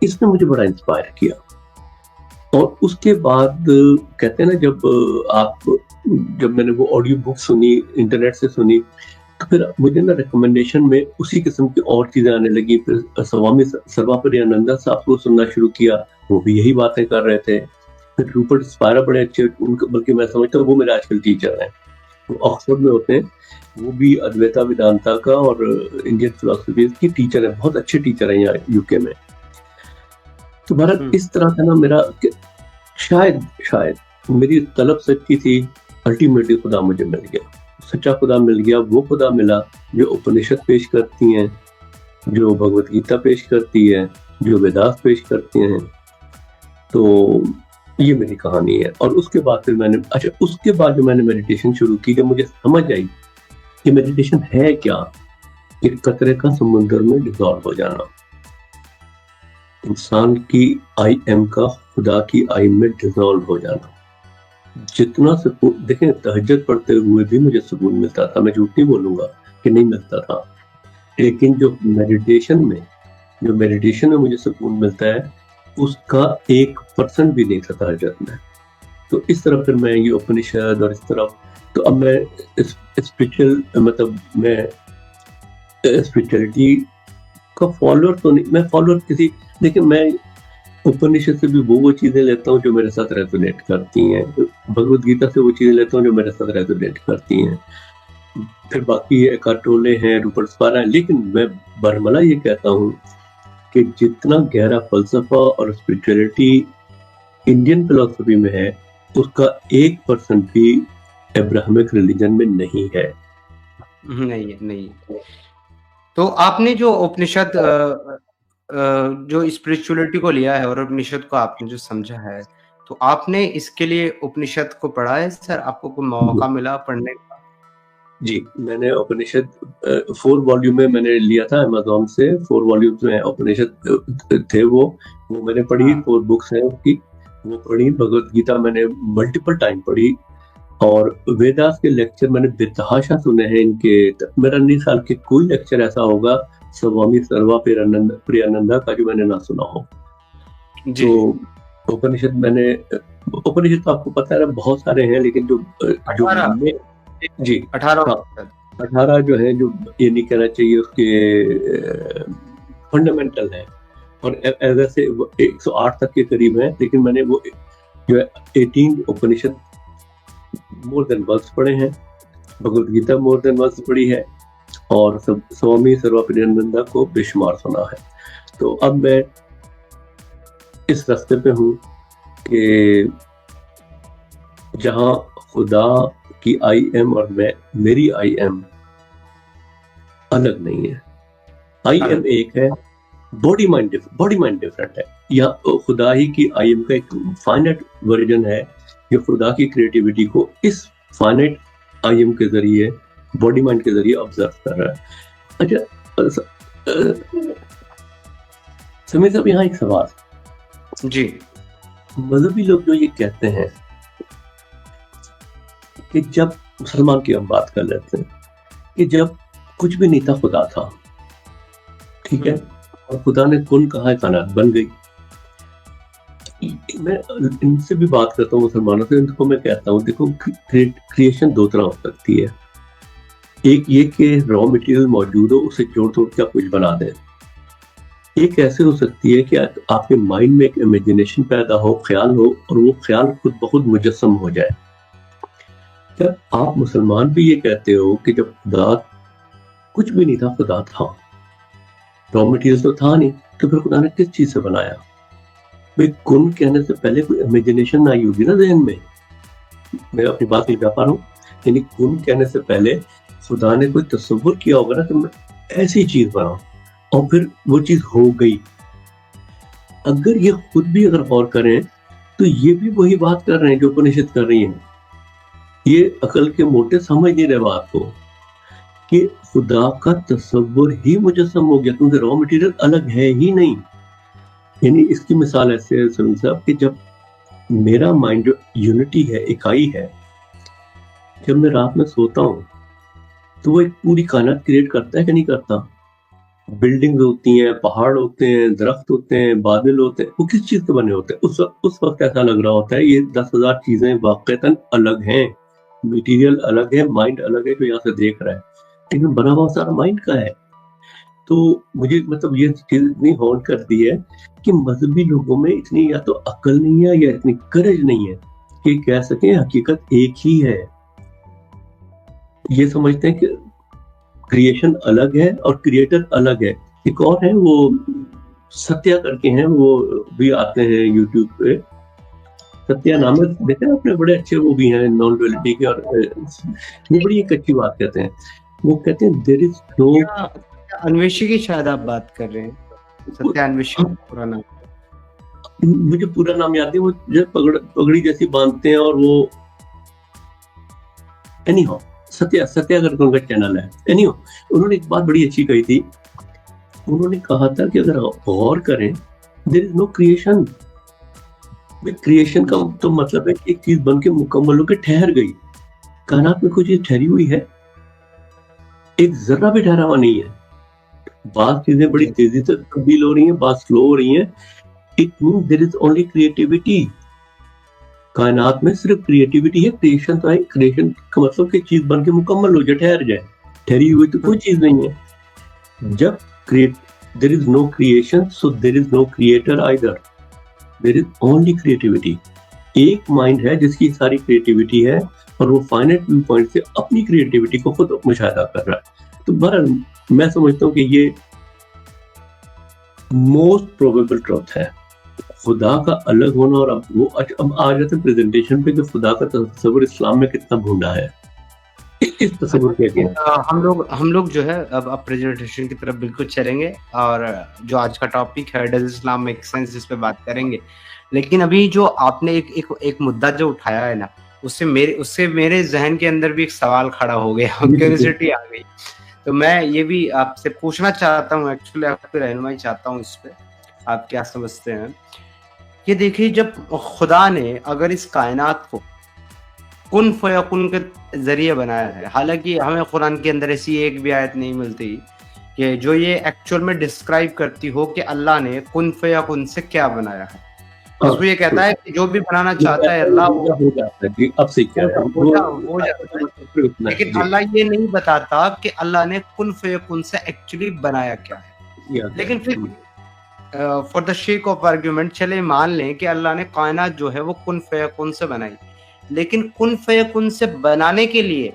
اس نے مجھے بڑا انسپائر کیا. اور اس کے بعد کہتے ہیں نا جب میں نے وہ آڈیو بک سنی، انٹرنیٹ سے سنی، تو پھر مجھے نا ریکمنڈیشن میں اسی قسم کی اور چیزیں آنے لگی. پھر سوامی سروپریانندا صاحب کو سننا شروع کیا، وہ بھی یہی باتیں کر رہے تھے. پھر روپرٹ اسپائرا بڑے اچھے، بلکہ میں سمجھتا ہوں وہ میرے آج کل ٹیچر ہیں، وہ آکسفورڈ میں ہوتے ہیں. وہ بھی ادویتا ویدانتا کا اور انڈین فلسفی کی ٹیچر ہیں، بہت اچھے ٹیچر ہیں یہاں یو کے میں. تو بھارت اس طرح کا نا میرا شاید میری طلب سچی تھی، الٹیمیٹلی خدا مجھے مل گیا، سچا خدا مل گیا. وہ خدا ملا جو اپنشد پیش کرتی ہیں، جو بھگوت گیتا پیش کرتی ہے، جو ویداس پیش کرتی ہیں. تو یہ میری کہانی ہے. اور اس کے بعد پھر اس کے بعد جو میں نے میڈیٹیشن شروع کی، جب مجھے سمجھ آئی کہ میڈیٹیشن ہے کیا، ایک قطرے کا سمندر میں ڈیزالو ہو جانا، انسان کی آئی ایم کا خدا کی آئی میں ڈیزالو ہو جانا. جتنا سکون، دیکھیں تہجد پڑھتے ہوئے بھی مجھے سکون ملتا تھا، میں جھوٹ نہیں بولوں گا کہ نہیں ملتا تھا، لیکن جو میڈیٹیشن میں مجھے سکون ملتا ہے اس کا 1% بھی نہیں تھا تہجد میں. تو اس طرح پھر میں یہ اپنشد اور اس طرح، تو اب میں میں اسپرچولیٹی کا فالوور تو نہیں، میں فالوور لیکن میں اپنشد سے بھی وہ چیزیں لیتا ہوں جو میرے ساتھ ریزونیٹ کرتی ہیں، بھگوت گیتا سے وہ چیزیں لیتا ہوں جو میرے ساتھ ریزونیٹ کرتی ہیں. پھر باقی کارٹولے ہیں، روپرٹ اسپائرا ہیں. لیکن میں برملا یہ کہتا ہوں کہ جتنا گہرا فلسفہ اور اسپرچولیٹی انڈین فلسفی میں ہے، اس کا 1% بھی ابراہمک ریلیجن میں نہیں ہے. نہیں. تو آپ نے جو اپنشد جو اسپرچولیٹی کو لیا ہے اور اپنشد کو آپ نے جو سمجھا ہے، تو آپ نے اس کے لیے اپنشد کو پڑھا ہے سر؟ آپ کو کوئی موقع ملا پڑھنے کا؟ جی، میں نے اپنشد 4 والیوم میں نے لیا تھا امیزون سے، 4 والیومز میں اپنشد تھے، وہ میں نے پڑھی. 4 بکس ہیں اس کی، وہ پڑھی. بھگوت گیتا میں نے ملٹیپل ٹائم پڑھی، اور ویداس کے لیکچر میں نے بتحاشا سنے ہیں ان کے. میرا نہیں خیال کہ کوئی لیکچر ایسا ہوگا سوامی سروپریانندا کا جو میں نے نہ سنا ہو. تو اپنشد تو آپ کو پتہ ہے بہت سارے ہیں، لیکن جو 18 جو ہیں، جو یہ نہیں کہنا چاہیے اس کے فنڈامنٹل ہیں، اور ایسے 108 تک کے قریب ہیں. لیکن میں نے وہ جو 18 اپنشد مور دین ونس پڑھے ہیں، بھگوت گیتا مور دین ونس پڑھی ہے، اور سوامی سروپریانندا کو بے شمار سنا ہے. تو اب میں اس راستے پہ ہوں کہ جہاں خدا کی آئی ایم اور میری آئی ایم الگ نہیں ہے. آئی ایم ایک ہے، باڈی مائنڈ ڈفرینٹ ہے. یا خدا ہی کی آئی ایم کا ایک فائنٹ ورژن ہے جو خدا کی کریٹیوٹی کو اس فائنٹ آئی ایم کے ذریعے، باڈی مائنڈ کے ذریعے آبزرو کر رہا ہے. اچھا سمیر صاحب، یہاں ایک سوال. جی، مذہبی لوگ جو یہ کہتے ہیں کہ جب مسلمان کی ہم بات کر لیتے ہیں کہ جب کچھ بھی نہیں تھا خدا تھا، ٹھیک ہے، اور خدا نے کن کہا، کائنات بن گئی. میں ان سے بھی بات کرتا ہوں مسلمانوں سے، ان کو میں کہتا ہوں دیکھو کریشن 2 طرح ہو سکتی ہے. ایک یہ کہ را مٹیریل موجود ہو، اسے جوڑ توڑ کے آپ کچھ بنا دیں. ایک ایسے ہو سکتی ہے کہ آپ کے مائنڈ میں ایک امیجنیشن پیدا ہو، خیال ہو، اور وہ خیال خود بخود مجسم ہو جائے. جب آپ مسلمان بھی یہ کہتے ہو کہ جب خدا کچھ بھی نہیں تھا، خدا تھا، را مٹیریل تو تھا نہیں، تو پھر خدا نے کس چیز سے بنایا؟ بھائی کن کہنے سے پہلے کوئی امیجنیشن آئی ہوگی نا ذہن میں. میں اپنی بات نہیں کہہ پا رہا ہوں، یعنی کن کہنے سے پہلے خدا نے کوئی تصور کیا ہوگا نا کہ میں ایسی چیز بناؤں، اور پھر وہ چیز ہو گئی. اگر یہ خود بھی اگر غور کریں تو یہ بھی وہی بات کر رہے ہیں جو اپنشد کر رہی ہیں. یہ عقل کے موٹے سمجھ نہیں رہے بات کو کہ خدا کا تصور ہی مجسم ہو گیا، کیونکہ را مٹیریل الگ ہے ہی نہیں. یعنی اس کی مثال ایسے ہے سلیم صاحب کہ جب میرا مائنڈ جو یونٹی ہے، اکائی ہے، جب میں رات میں سوتا ہوں تو وہ ایک پوری کائنات کریٹ کرتا ہے کہ نہیں کرتا؟ بلڈنگ ہوتی ہیں، پہاڑ ہوتے ہیں، درخت ہوتے ہیں، بادل ہوتے ہیں، وہ کس چیز کے بنے ہوتے ہیں؟ اس وقت ایسا لگ رہا ہوتا ہے یہ 10,000 چیزیں واقعتاً الگ ہیں، میٹیریل الگ ہے، مائنڈ الگ ہے جو یہاں سے دیکھ رہا ہے، لیکن بنا ہوا سارا مائنڈ کا ہے۔ تو مجھے مطلب یہ چیز اتنی ہونٹ کرتی ہے کہ مذہبی لوگوں میں اتنی یا تو عقل نہیں ہے یا اتنی کرج نہیں ہے کہ کہہ سکیں حقیقت ایک ہی ہے۔ یہ سمجھتے ہیں کہ کریشن الگ ہے اور کریٹر الگ ہے۔ ایک اور ہے وہ ستیہ کر کے ہیں، وہ بھی آتے ہیں یوٹیوب پہ، ستیہ نام ہے، دیکھیں آپ نے، بڑے اچھے وہ بھی ہیں نان ڈویلٹی کے، اور وہ بڑی ایک اچھی بات کہتے ہیں۔ وہ کہتے ہیں دیر از نو، انویشی کی شاید آپ بات کر رہے ہیں، ستیہ انویشی پورا نام، مجھے پورا نام یاد ہے، وہ جو پگڑی جیسی باندھتے ہیں اور وہ اینی ہاؤ ستیہ کر کے ان کا چینل ہے۔ اینی ہاؤ انہوں نے ایک بات بڑی اچھی کہی تھی، انہوں نے کہا تھا کہ اگر غور کریں دیر از نو کریشن۔ کریشن کا تو مطلب ہے کہ ایک چیز بن کے مکمل ہو کے ٹھہر گئی۔ کائنات میں کوئی چیز ٹھہری ہوئی ہے؟ ایک ذرہ بھی ٹھہرا ہوا نہیں ہے۔ بعض چیزیں بڑی تیزی سے تبدیل ہو رہی ہیں، بعض سلو ہو رہی ہیں۔ It means there is only creativity. کائنات میں صرف کریٹیوٹی ہے، کریشن تو ہے۔ کریشن کا مطلب کہ چیز بن کے مکمل ہو جائے، ٹھہر جائے۔ ٹھہری ہوئی تو کوئی چیز نہیں ہے۔ جب there is no creation, so there is no creator either. There is only creativity. ایک مائنڈ ہے جس کی ساری کریٹیوٹی ہے اور وہ فائنٹ ویو پوائنٹ سے اپنی کریٹیوٹی کو خود مشاہدہ کر رہا ہے۔ تو بہرحال میں سمجھتا ہوں کہ یہ موسٹ پروبیبل ٹروتھ ہے، خدا کا الگ ہونا۔ اور اب آ جاتے ہیں پریزنٹیشن پہ کہ خدا کا تصور اسلام میں کتنا بھونڈا ہے۔ اس تصور کے ہم لوگ جو ہے اب پریزنٹیشن کی طرف بالکل چلیں گے، اور جو آج کا ٹاپک ہے ڈز اسلام میک سینس، اس پہ بات کریں گے۔ لیکن ابھی جو آپ نے ایک مدعا جو اٹھایا ہے نا، اس سے میرے ذہن کے اندر بھی ایک سوال کھڑا ہو گیا، کیوریوسٹی آ گئی۔ تو میں یہ بھی آپ سے پوچھنا چاہتا ہوں، ایکچولی آپ کی رہنمائی چاہتا ہوں اس پہ، آپ کیا سمجھتے ہیں کہ دیکھیے جب خدا نے اگر اس کائنات کو کن فیکن کے ذریعے بنایا ہے، حالانکہ ہمیں قرآن کے اندر ایسی ایک بھی آیت نہیں ملتی کہ جو یہ ایکچوئل میں ڈسکرائب کرتی ہو کہ اللہ نے کن فیکن سے کیا بنایا ہے۔ اس میں یہ کہتا ہے کہ جو بھی بنانا چاہتا ہے اللہ ہو جاتا ہے، لیکن اللہ یہ نہیں بتاتا کہ اللہ نے کن فیکن سے ایکچولی بنایا کیا ہے۔ لیکن پھر for the shake of argument چلے مان لیں کہ اللہ نے کائنات جو ہے وہ کن فیکن سے بنائی، لیکن کن فیکن سے بنانے کے لیے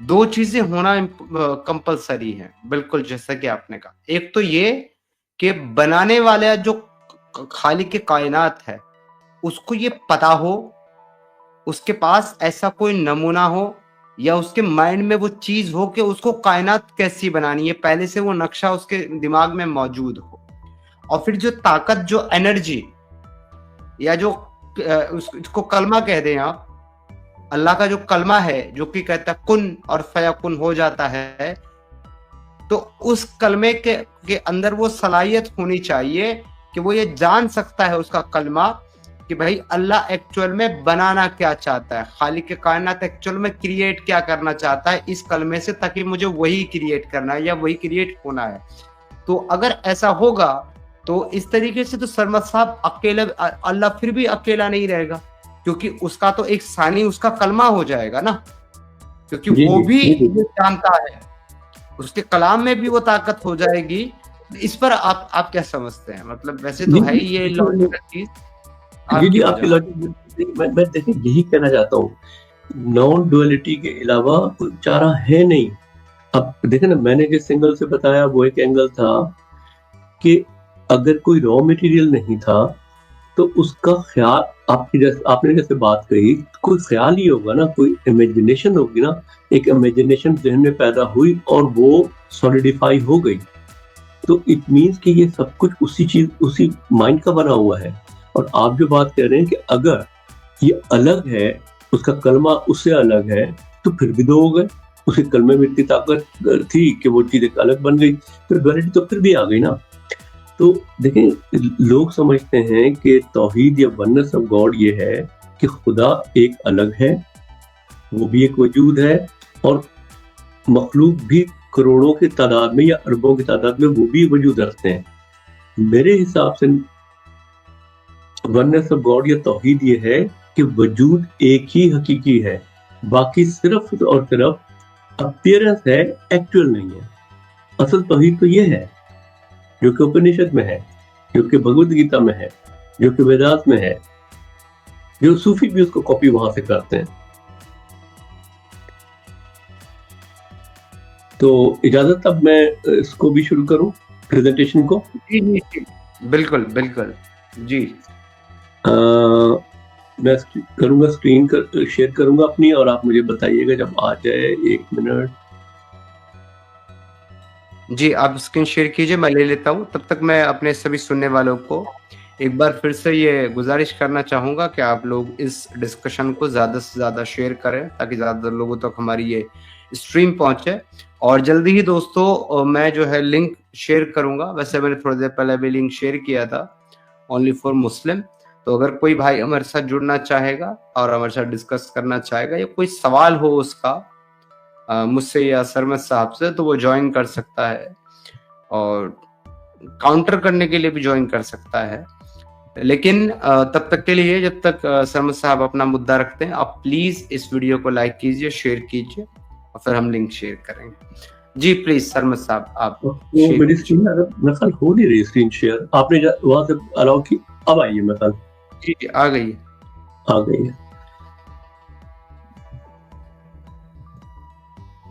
دو چیزیں ہونا کمپلسری ہیں، بالکل جیسا کہ آپ نے کہا۔ ایک تو یہ کہ بنانے والا جو خالق کائنات ہے اس کو یہ پتا ہو، اس کے پاس ایسا کوئی نمونہ ہو یا اس کے مائنڈ میں وہ چیز ہو کہ اس کو کائنات کیسی بنانی ہے، پہلے سے وہ نقشہ اس کے دماغ میں موجود ہو۔ اور پھر جو طاقت، جو انرجی، یا جو اس کو کلمہ کہہ دیں آپ، اللہ کا جو کلمہ ہے جو کہ کہتا ہے کن اور فیکن ہو جاتا ہے، تو اس کلمے کے اندر وہ صلاحیت ہونی چاہیے کہ وہ یہ جان سکتا ہے اس کا کلمہ کہ بھائی اللہ ایکچوئل میں بنانا کیا چاہتا ہے، خالق کائنات ایکچوئل میں کریٹ کیا کرنا چاہتا ہے اس کلمے سے، تاکہ مجھے وہی کریٹ کرنا ہے یا وہی کریٹ ہونا ہے۔ تو اگر ایسا ہوگا تو اس طریقے سے تو سرمد صاحب اکیلا، اللہ پھر بھی اکیلا نہیں رہے گا، کیونکہ اس کا تو ایک ثانی اس کا کلمہ ہو جائے گا نا، کیونکہ وہ بھی جانتا ہے، اس کے کلام میں بھی وہ طاقت ہو جائے گی۔ اس پر آپ کیا سمجھتے ہیں؟ مطلب ویسے تو ہے یہ لاجیکل چیز۔ آپ کی لاجک میں دیکھیں یہی کہنا چاہتا ہوں، نان ڈویلٹی کے علاوہ کوئی چارہ ہے نہیں۔ اب دیکھیں نا، میں نے جس اینگل سے بتایا وہ ایک اینگل تھا کہ اگر کوئی را مٹیریل نہیں تھا تو اس کا خیال، آپ نے جیسے بات کہی، کوئی خیال ہی ہوگا نا، کوئی امیجنیشن ہوگی نا، ایک امیجنیشن ذہن میں پیدا ہوئی اور وہ سولیڈیفائی ہو گئی، تو اٹ مینس کہ یہ سب کچھ اسی مائنڈ کا بنا ہوا ہے۔ اور آپ جو بات کہہ رہے ہیں کہ اگر یہ الگ ہے، اس کا کلمہ اس سے الگ ہے، تو پھر بھی دو ہو گئے۔ اس کے کلمے میں اتنی طاقت تھی کہ وہ چیز ایک الگ بن گئی، پھر ڈویلٹی تو پھر بھی آ گئی نا۔ تو دیکھیں، لوگ سمجھتے ہیں کہ توحید یا ونس آف گاڈ یہ ہے کہ خدا ایک الگ ہے، وہ بھی ایک وجود ہے، اور مخلوق بھی کروڑوں کی تعداد میں یا اربوں کی تعداد میں وہ بھی وجود رکھتے ہیں. میرے حساب سے ونس آف گاڈ یا توحید یہ ہے کہ وجود ایک ہی حقیقی ہے، باقی صرف اور صرف اپیرنس ہے، ایکچوئل نہیں ہے. اصل توحید تو یہ ہے جو کہ اپنشد میں ہے، جو کہ بھگوت گیتا میں ہے، جو کہ ویداس میں ہے، جو صوفی بھی اس کو کاپی وہاں سے کرتے ہیں. تو اجازت اب میں اس کو بھی شروع کروں پریزنٹیشن کو. جی جی جی بالکل بالکل جی. میں کروں گا اسکرین شیئر کروں گا اپنی، اور آپ مجھے بتائیے گا جب آ جائے. 1 منٹ. جی آپ اسکرین شیئر کیجئے، میں لے لیتا ہوں. تب تک میں اپنے سبھی سننے والوں کو ایک بار پھر سے یہ گزارش کرنا چاہوں گا کہ آپ لوگ اس ڈسکشن کو زیادہ سے زیادہ شیئر کریں تاکہ زیادہ لوگوں تک ہماری یہ اسٹریم پہنچے. اور جلدی ہی دوستو میں جو ہے لنک شیئر کروں گا. ویسے میں نے تھوڑی دیر پہلے بھی لنک شیئر کیا تھا اونلی فار مسلم. تو اگر کوئی بھائی ہمارے ساتھ جڑنا چاہے گا اور ہمارے ساتھ ڈسکس کرنا چاہے گا یا کوئی سوال ہو اس کا مجھ سے یا سرمد صاحب سے، تو وہ جوائن کر سکتا ہے اور کاؤنٹر کرنے کے لیے بھی جوائن کر سکتا ہے. لیکن تب تک کے لیے جب تک سرمد صاحب اپنا مدعا رکھتے ہیں، آپ پلیز اس ویڈیو کو لائک کیجئے، شیئر کیجئے اور پھر ہم لنک شیئر کریں گے. جی پلیز سرمد صاحب آپ میری اسکرین مثلا ہو نہیں رہی اسکرین شیئر. آپ نے وہاں سے الاؤ کی، اب آئیے مثلا. جی آ گئی ہے.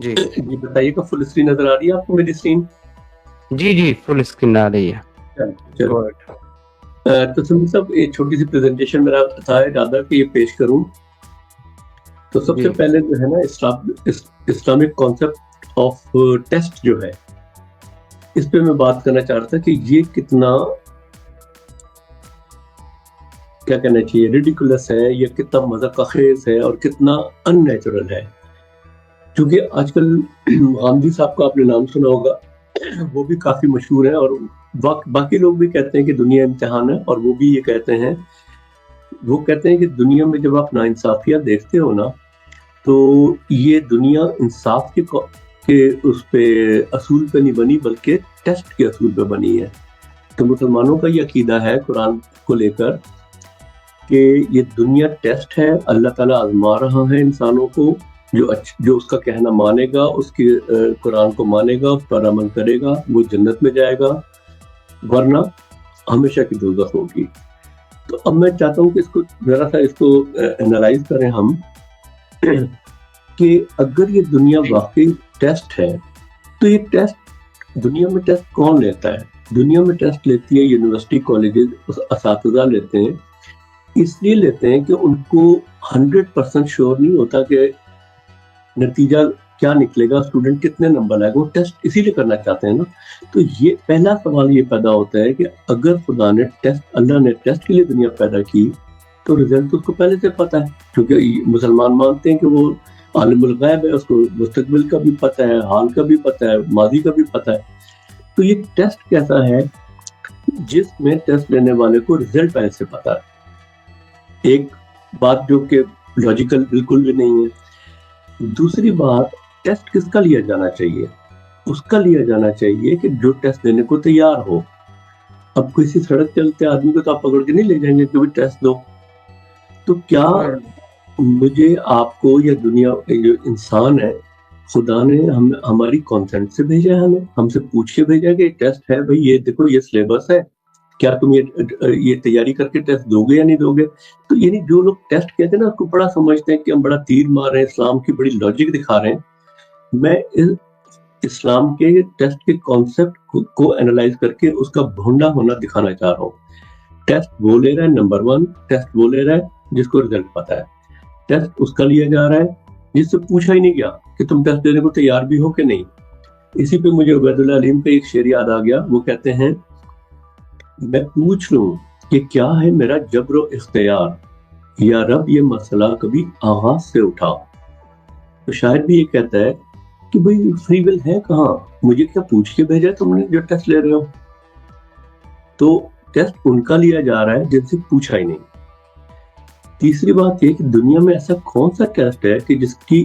جی جی بتائیے گا فل اسکرین نظر آ رہی ہے آپ کو میری اسکرین؟ جی جی فل اسکرین آ رہی ہے. چلو تو سمجھ صاحب ایک چھوٹی سی پریزنٹیشن میرا تھا ارادہ کہ یہ پیش کروں. تو سب سے پہلے جو ہے نا اسلامک کانسیپٹ آف ٹیسٹ جو ہے، اس پہ میں بات کرنا چاہ رہا تھا کہ یہ کتنا کیا کہنا چاہیے ریڈیکولس ہے، یا کتنا مذاق خیز ہے اور کتنا ان نیچرل ہے. کیونکہ آج کل غامدی صاحب کا آپ نے نام سنا ہوگا، وہ بھی کافی مشہور ہیں، اور باقی لوگ بھی کہتے ہیں کہ دنیا امتحان ہے، اور وہ بھی یہ کہتے ہیں کہ دنیا میں جب آپ ناانصافیاں دیکھتے ہو نا، تو یہ دنیا انصاف کے اس پہ اصول پہ نہیں بنی بلکہ ٹیسٹ کے اصول پہ بنی ہے. تو مسلمانوں کا یہ عقیدہ ہے قرآن کو لے کر کہ یہ دنیا ٹیسٹ ہے، اللہ تعالیٰ آزما رہا ہے انسانوں کو. جو اس کا کہنا مانے گا، اس کی قرآن کو مانے گا، اس پر عمل کرے گا، وہ جنت میں جائے گا، ورنہ ہمیشہ کی دوزخ ہوگی. تو اب میں چاہتا ہوں کہ اس کو ذرا سا اس کو انالائز کریں ہم کہ اگر یہ دنیا واقعی ٹیسٹ ہے تو یہ ٹیسٹ دنیا میں ٹیسٹ کون لیتا ہے؟ دنیا میں ٹیسٹ لیتی ہے یونیورسٹی کالجز، اساتذہ لیتے ہیں. اس لیے لیتے ہیں کہ ان کو 100% شیور نہیں ہوتا کہ نتیجہ کیا نکلے گا، اسٹوڈنٹ کتنے نمبر لائے گا. وہ ٹیسٹ اسی لیے کرنا چاہتے ہیں نا. تو یہ پہلا سوال یہ پیدا ہوتا ہے کہ اگر خدا نے اللہ نے ٹیسٹ کے لیے دنیا پیدا کی تو رزلٹ اس کو پہلے سے پتا ہے، کیونکہ مسلمان مانتے ہیں کہ وہ عالم الغیب ہے، اس کو مستقبل کا بھی پتہ ہے، حال کا بھی پتہ ہے، ماضی کا بھی پتہ ہے. تو یہ ٹیسٹ کیسا ہے؟ جس میں ٹیسٹ لینے والے کو رزلٹ پہلے سے پتا ہے. ایک بات جو کہ لاجیکل بالکل بھی نہیں ہے. دوسری بات، ٹیسٹ کس کا لیا جانا چاہیے؟ اس کا لیا جانا چاہیے کہ جو ٹیسٹ دینے کو تیار ہو. اب کسی سڑک چلتے آدمی کو تو آپ پکڑ کے نہیں لے جائیں گے کہ ٹیسٹ دو. تو کیا مجھے آپ کو یا دنیا جو انسان ہے، خدا نے ہماری کانسنٹ سے بھیجا ہے، ہم سے پوچھ کے بھیجا کہ ٹیسٹ ہے بھائی، یہ دیکھو یہ سلیبس ہے، کیا تم یہ تیاری کر کے ٹیسٹ دو گے یا نہیں دو گے؟ تو یعنی جو لوگ ٹیسٹ کہتے ہیں نا، اس کو بڑا سمجھتے ہیں کہ ہم بڑا تیر مار رہے ہیں، اسلام کی بڑی لاجک دکھا رہے ہیں. میں اسلام کے ٹیسٹ کے کانسیپٹ کو انالائز کر کے اس کا بھونڈا ہونا دکھانا چاہ رہا ہوں. ٹیسٹ وہ لے رہا ہے، نمبر 1 ٹیسٹ وہ لے رہا ہے جس کو رزلٹ پتا ہے. ٹیسٹ اس کا لیا جا رہا ہے جس سے پوچھا ہی نہیں گیا کہ تم ٹیسٹ دینے کو تیار بھی ہو کہ نہیں. اسی پہ مجھے عبید اللہ علیم کا ایک شعر یاد آ گیا. وہ کہتے ہیں، میں پوچھ لوں کہ کیا ہے میرا جبر و اختیار، یا رب یہ مسئلہ کبھی آغاز سے اٹھا. تو شاعر بھی یہ کہتا ہے کہ بھئی فری ول ہے کہاں، مجھے کیا پوچھ کے بھیجا تم نے جو ٹیسٹ لے رہے ہو. تو ٹیسٹ ان کا لیا جا رہا ہے جن سے پوچھا ہی نہیں. تیسری بات یہ کہ دنیا میں ایسا کون سا ٹیسٹ ہے کہ جس کی